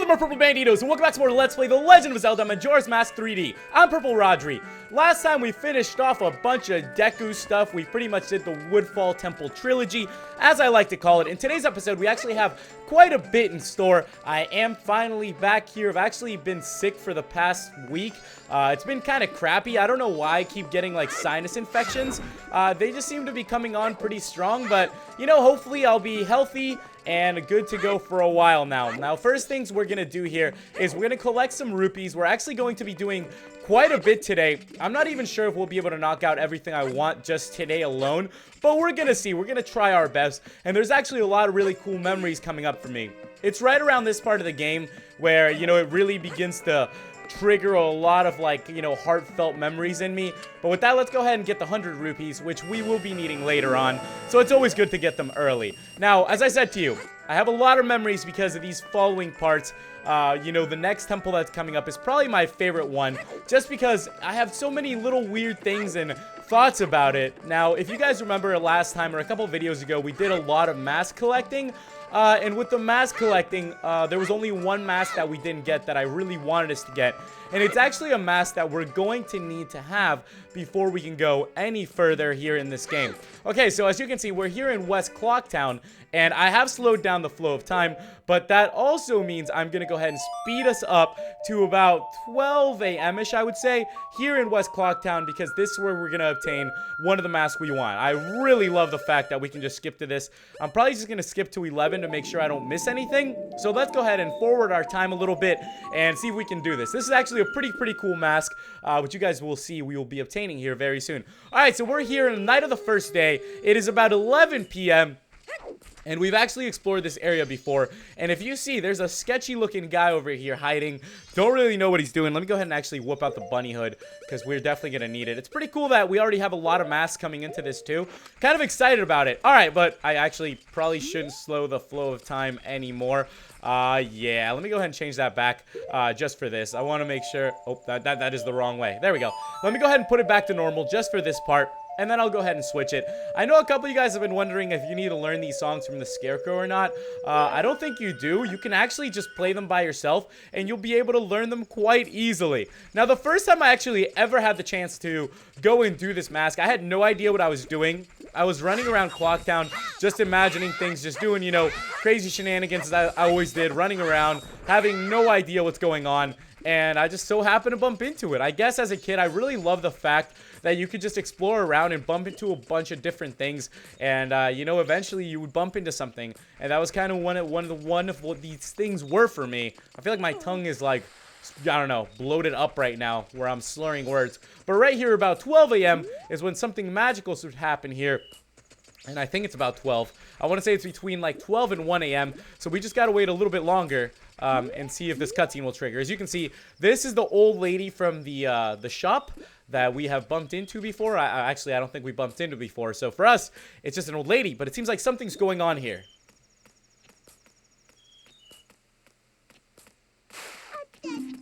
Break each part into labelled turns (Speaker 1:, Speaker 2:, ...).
Speaker 1: there, more Purple Banditos, and welcome back to more Let's Play The Legend of Zelda Majora's Mask 3D. I'm PurpleRodri. Last time we finished off a bunch of Deku stuff. We pretty much did the Woodfall Temple Trilogy, as I like to call it. In today's episode, we actually have quite a bit in store. I am finally back here. I've actually been sick for the past week. It's been kind of crappy. I don't know why I keep getting like sinus infections. They just seem to be coming on pretty strong, but you know, hopefully I'll be healthy and good to go for a while now. Now, first things we're gonna do here is we're gonna collect some rupees. We're actually going to be doing quite a bit today. I'm not even sure if we'll be able to knock out everything I want just today alone, but we're gonna see. We're gonna try our best, and there's actually a lot of really cool memories coming up for me. It's right around this part of the game where, you know, it really begins to trigger a lot of, like, you know, heartfelt memories in me. But with that, let's go ahead and get the 100 rupees, which we will be needing later on. So it's always good to get them early. Now, as I said to you, I have a lot of memories because of these following parts. You know, the next temple that's coming up is probably my favorite one, just because I have so many little weird things and thoughts about it. Now, if you guys remember last time or a couple videos ago, we did a lot of mask collecting. And with the mask collecting, there was only one mask that we didn't get that I really wanted us to get. And it's actually a mask that we're going to need to have before we can go any further here in this game. Okay, so as you can see, we're here in West Clocktown, and I have slowed down the flow of time, but that also means I'm going to go ahead and speed us up to about 12 a.m.-ish, I would say, here in West Clocktown, because this is where we're going to obtain one of the masks we want. I really love the fact that we can just skip to this. I'm probably just going to skip to 11 to make sure I don't miss anything. So let's go ahead and forward our time a little bit and see if we can do this. This is actually a pretty cool mask, which you guys will see we will be obtaining here very soon. Alright, so we're here on the night of the first day. It is about 11 p.m. And we've actually explored this area before. And if you see, there's a sketchy looking guy over here hiding. Don't really know what he's doing. Let me go ahead and actually whip out the bunny hood, because we're definitely going to need it. It's pretty cool that we already have a lot of masks coming into this too. Kind of excited about it. Alright, but I actually probably shouldn't slow the flow of time anymore. Yeah, let me go ahead and change that back, just for this. I want to make sure, oh, that is the wrong way. There we go. Let me go ahead and put it back to normal just for this part, and then I'll go ahead and switch it. I know a couple of you guys have been wondering if you need to learn these songs from the Scarecrow or not. I don't think you do. You can actually just play them by yourself, and you'll be able to learn them quite easily. Now, the first time I actually ever had the chance to go and do this mask, I had no idea what I was doing. I was running around Clocktown, just imagining things, just doing, you know, crazy shenanigans as I always did, running around, having no idea what's going on, and I just so happened to bump into it. I guess as a kid, I really love the fact that you could just explore around and bump into a bunch of different things, and you know, eventually you would bump into something, and that was kind of one of what these things were for me. I feel like my tongue is like, I don't know, bloated up right now where I'm slurring words. But right here about 12 a.m. is when something magical should happen here. And I think it's about 12. I want to say it's between like 12 and 1 a.m. So we just got to wait a little bit longer and see if this cutscene will trigger. As you can see, this is the old lady from the shop that we have bumped into before. Actually, I don't think we bumped into before. So for us, it's just an old lady. But it seems like something's going on here.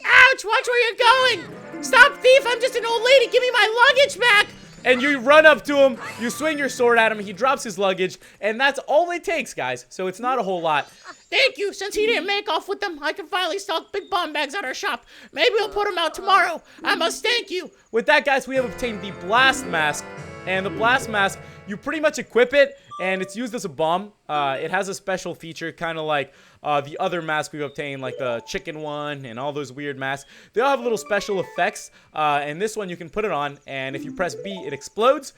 Speaker 1: Ouch! Watch where you're going! Stop, thief! I'm just an old lady! Give me my luggage back! And you run up to him, you swing your sword at him, he drops his luggage, and that's all it takes, guys. So it's not a whole lot. Thank you! Since he didn't make off with them, I can finally stock big bomb bags at our shop. Maybe we'll put them out tomorrow. I must thank you! With that, guys, we have obtained the Blast Mask. And the Blast Mask, you pretty much equip it, and it's used as a bomb. It has a special feature, kind of like the other masks we've obtained, like the chicken one and all those weird masks. They all have little special effects, and this one you can put it on, and if you press B, it explodes.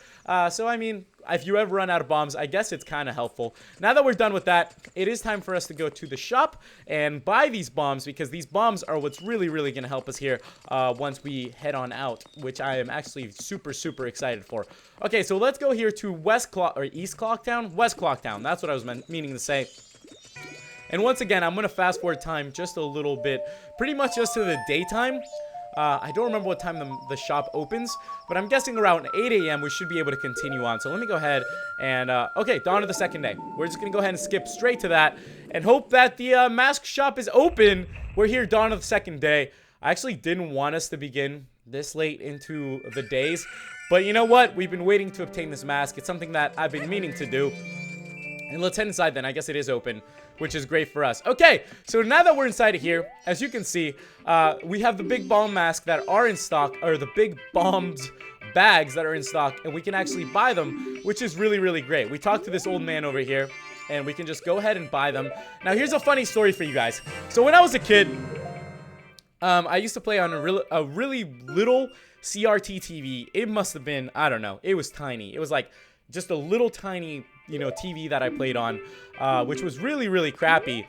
Speaker 1: So, I mean, if you ever run out of bombs, I guess it's kind of helpful. Now that we're done with that, it is time for us to go to the shop and buy these bombs, because these bombs are what's really going to help us here once we head on out, which I am actually super excited for. Okay, so let's go here to East Clocktown? West Clocktown, that's what I was meaning to say. And once again, I'm going to fast forward time just a little bit, pretty much just to the daytime. I don't remember what time the shop opens, but I'm guessing around 8 a.m. we should be able to continue on. So let me go ahead and, okay, dawn of the second day. We're just going to go ahead and skip straight to that and hope that the mask shop is open. We're here, dawn of the second day. I actually didn't want us to begin this late into the days, but you know what? We've been waiting to obtain this mask. It's something that I've been meaning to do. And let's head inside then. I guess it is open, which is great for us. Okay, so now that we're inside of here, as you can see, we have the big bomb masks that are in stock, or the big bombs bags that are in stock, and we can actually buy them, which is really, really great. We talked to this old man over here, and we can just go ahead and buy them. Now, here's a funny story for you guys. So when I was a kid, I used to play on a really little CRT TV. It must have been, I don't know, it was tiny. It was like just a little tiny, you know, TV that I played on, which was really, really crappy.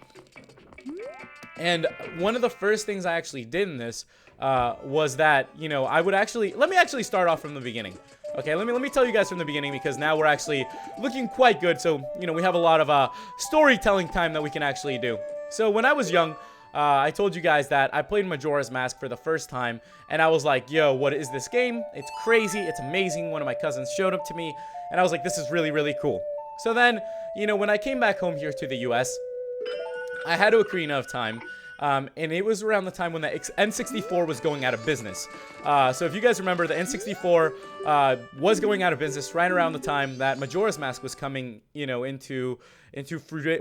Speaker 1: And one of the first things I actually did in this was that, you know, I would actually, let me actually start off from the beginning. Okay, let me tell you guys from the beginning, because now we're actually looking quite good. So, you know, we have a lot of storytelling time that we can actually do. So when I was young, I told you guys that I played Majora's Mask for the first time, and I was like, yo, what is this game? It's crazy, it's amazing. One of my cousins showed up to me, and I was like, this is really, really cool. So then, you know, when I came back home here to the US, I had Ocarina of Time, and it was around the time when the N64 was going out of business. So if you guys remember, the N64 was going out of business right around the time that Majora's Mask was coming, you know, into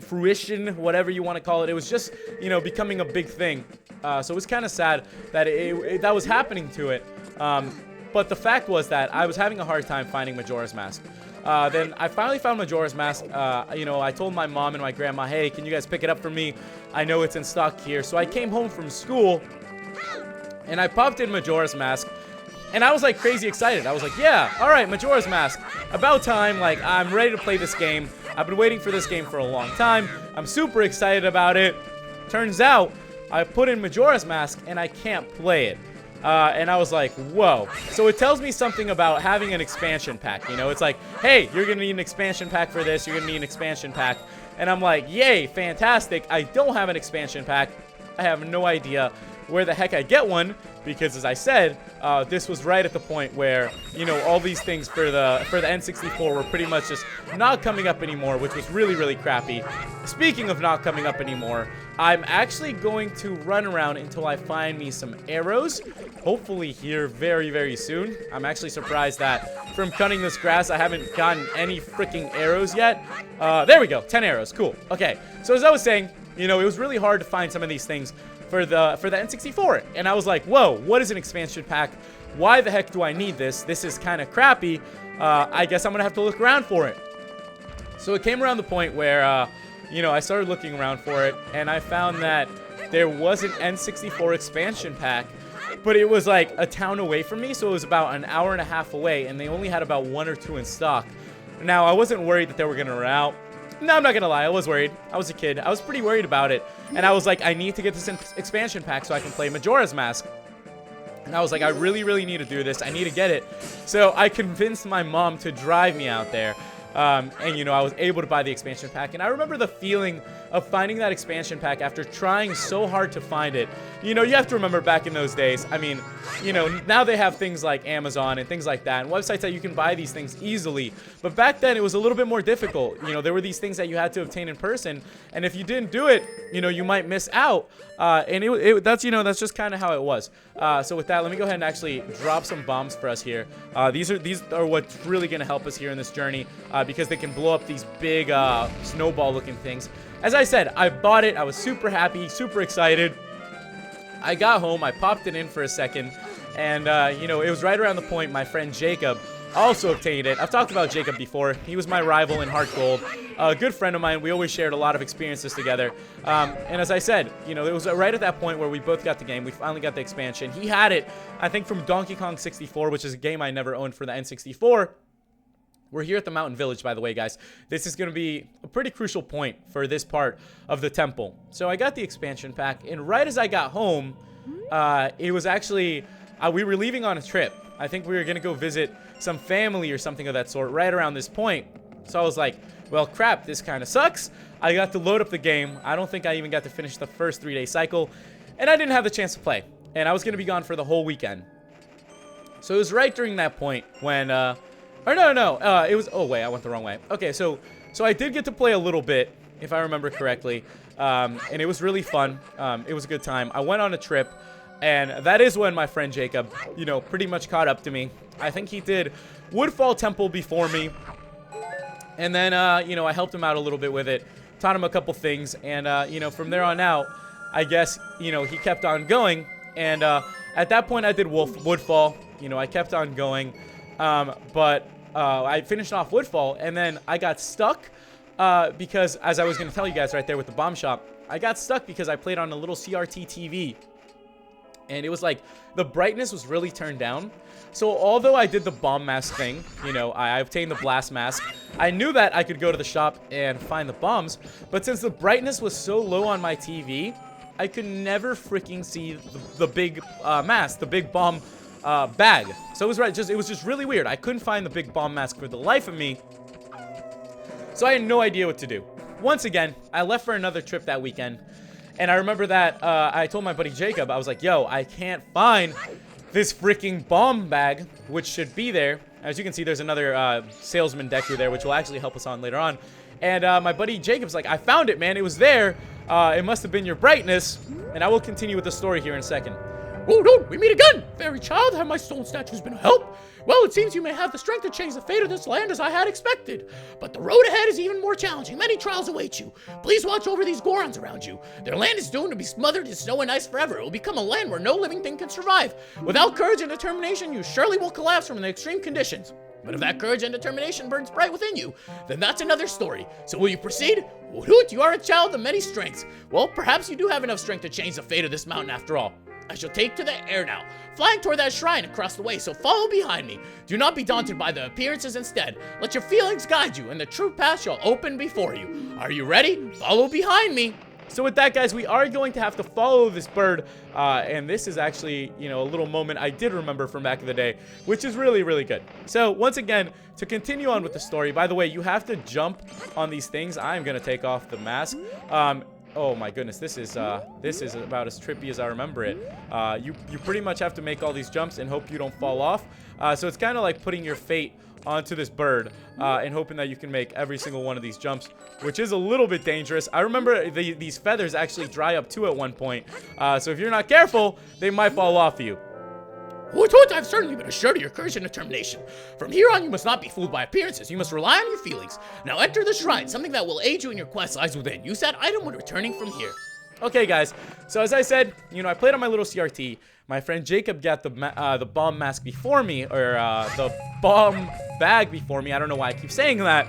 Speaker 1: fruition, whatever you want to call it. It was just, you know, becoming a big thing. So it was kind of sad that that was happening to it. But the fact was that I was having a hard time finding Majora's Mask. Then I finally found Majora's Mask. You know, I told my mom and my grandma, hey, can you guys pick it up for me? I know it's in stock here. So I came home from school, and I popped in Majora's Mask, and I was like crazy excited. I was like, yeah, all right, Majora's Mask. About time. Like, I'm ready to play this game. I've been waiting for this game for a long time. I'm super excited about it. Turns out, I put in Majora's Mask, and I can't play it. And I was like, whoa. So it tells me something about having an expansion pack. You know, it's like, hey, you're going to need an expansion pack for this. You're going to need an expansion pack. And I'm like, yay, fantastic. I don't have an expansion pack. I have no idea where the heck I get one. Because as I said, this was right at the point where, you know, all these things for the N64 were pretty much just not coming up anymore, which was really, really crappy. Speaking of not coming up anymore, I'm actually going to run around until I find me some arrows. Hopefully here very, very soon. I'm actually surprised that from cutting this grass, I haven't gotten any freaking arrows yet. There we go, 10 arrows, cool. Okay, so as I was saying, you know, it was really hard to find some of these things for the N64, and I was like, whoa, what is an expansion pack? Why the heck do I need this? This is kind of crappy. I guess I'm gonna have to look around for it. So it came around the point where you know, I started looking around for it, and I found that there was an N64 expansion pack, but it was like a town away from me, so it was about an hour and a half away, and they only had about 1 or 2 in stock. Now, I wasn't worried that they were gonna run out. No, I'm not gonna lie, I was worried. I was a kid. I was pretty worried about it. And I was like, I need to get this expansion pack so I can play Majora's Mask. And I was like, I really, really need to do this. I need to get it. So I convinced my mom to drive me out there. And, you know, I was able to buy the expansion pack. And I remember the feeling of finding that expansion pack after trying so hard to find it. You know, you have to remember back in those days, I mean, you know, now they have things like Amazon and things like that, and websites that you can buy these things easily. But back then, it was a little bit more difficult. You know, there were these things that you had to obtain in person, and if you didn't do it, you know, you might miss out. And that's, you know, that's just kind of how it was. So with that, let me go ahead and actually drop some bombs for us here. These are what's really going to help us here in this journey, because they can blow up these big snowball-looking things. As I said, I bought it. I was super happy, super excited. I got home. I popped it in for a second. And, you know, it was right around the point my friend Jacob also obtained it. I've talked about Jacob before. He was my rival in Heart Gold. A good friend of mine. We always shared a lot of experiences together. And as I said, you know, it was right at that point where we both got the game. We finally got the expansion. He had it, I think, from Donkey Kong 64, which is a game I never owned for the N64. We're here at the Mountain Village, by the way, guys. This is going to be a pretty crucial point for this part of the temple. So I got the expansion pack, and right as I got home, it was actually, we were leaving on a trip. I think we were going to go visit some family or something of that sort right around this point. So I was like, well, crap, this kind of sucks. I got to load up the game. I don't think I even got to finish the first 3-day cycle, and I didn't have the chance to play. And I was going to be gone for the whole weekend. So it was right during that point when, or no, it was, oh wait, I went the wrong way. Okay, so I did get to play a little bit, if I remember correctly, and it was really fun. It was a good time. I went on a trip, and that is when my friend Jacob, you know, pretty much caught up to me. I think he did Woodfall Temple before me, And then, you know, I helped him out a little bit with it, taught him a couple things, and, you know, from there on out, I guess, you know, he kept on going, and, at that point, I did Woodfall, you know, I kept on going, but I finished off Woodfall, and then I got stuck, because, as I was going to tell you guys right there with the bomb shop, I got stuck because I played on a little CRT TV, and it was like, the brightness was really turned down. So although I did the bomb mask thing, you know, I obtained the blast mask, I knew that I could go to the shop and find the bombs, but since the brightness was so low on my TV, I could never freaking see the big mask, the big bomb bag. So it was just really weird. I couldn't find the big bomb mask for the life of me, so I had no idea what to do. Once again, I left for another trip that weekend, and I remember that I told my buddy Jacob, I was like, yo, I can't find this freaking bomb bag, which should be there. As you can see, there's another salesman Deku there, which will actually help us on later on. And my buddy Jacob's like, I found it, man. It was there. It must have been your brightness. And I will continue with the story here in a second.
Speaker 2: Oh, dude, we meet again. Fairy child, have my stone statues been a help? Well, it seems you may have the strength to change the fate of this land as I had expected. But the road ahead is even more challenging. Many trials await you. Please watch over these Gorons around you. Their land is doomed to be smothered in snow and ice forever. It will become a land where no living thing can survive. Without courage and determination, you surely will collapse from the extreme conditions. But if that courage and determination burns bright within you, then that's another story. So will you proceed? Hoot, you are a child of many strengths. Well, perhaps you do have enough strength to change the fate of this mountain after all. I shall take to the air now, flying toward that shrine across the way, so follow behind me. Do not be daunted by the appearances instead. Let your feelings guide you, and the true path shall open before you. Are you ready? Follow behind me.
Speaker 1: So with that, guys, we are going to have to follow this bird, and this is actually, you know, a little moment I did remember from back in the day, which is really, really good. So once again, to continue on with the story, by the way, you have to jump on these things. I'm going to take off the mask. Oh my goodness, this is about as trippy as I remember it. You pretty much have to make all these jumps and hope you don't fall off. So it's kind of like putting your fate onto this bird and hoping that you can make every single one of these jumps, which is a little bit dangerous. I remember these feathers actually dry up too at one point. So if you're not careful, they might fall off you.
Speaker 2: Hoot, I've certainly been assured of your courage and determination. From here on, you must not be fooled by appearances. You must rely on your feelings. Now enter the shrine. Something that will aid you in your quest lies within. Use that item when returning from here.
Speaker 1: Okay, guys. So as I said, you know, I played on my little CRT. My friend Jacob got the bomb mask before me, or the bomb bag before me. I don't know why I keep saying that.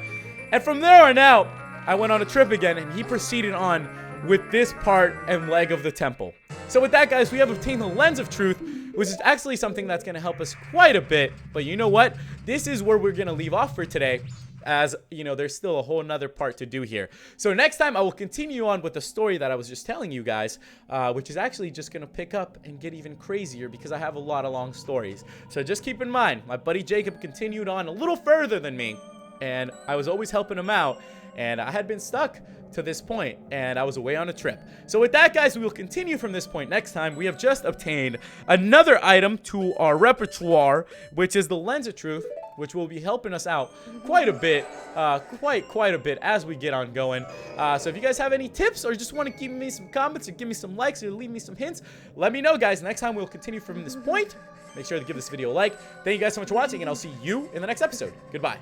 Speaker 1: And from there on out, I went on a trip again, and he proceeded on with this part and leg of the temple. So with that, guys, we have obtained the Lens of Truth, which is actually something that's going to help us quite a bit. But you know what? This is where we're going to leave off for today, as, you know, there's still a whole nother part to do here. So next time, I will continue on with the story that I was just telling you guys, which is actually just going to pick up and get even crazier because I have a lot of long stories. So just keep in mind, my buddy Jacob continued on a little further than me, and I was always helping him out, and I had been stuck to this point, and I was away on a trip. So with that, guys, we will continue from this point next time. We have just obtained another item to our repertoire, which is the Lens of Truth, which will be helping us out quite a bit, quite a bit as we get on going. So if you guys have any tips or just want to give me some comments or give me some likes or leave me some hints, let me know, guys. Next time we'll continue from this point. Make sure to give this video a like. Thank you guys so much for watching, and I'll see you in the next episode. Goodbye.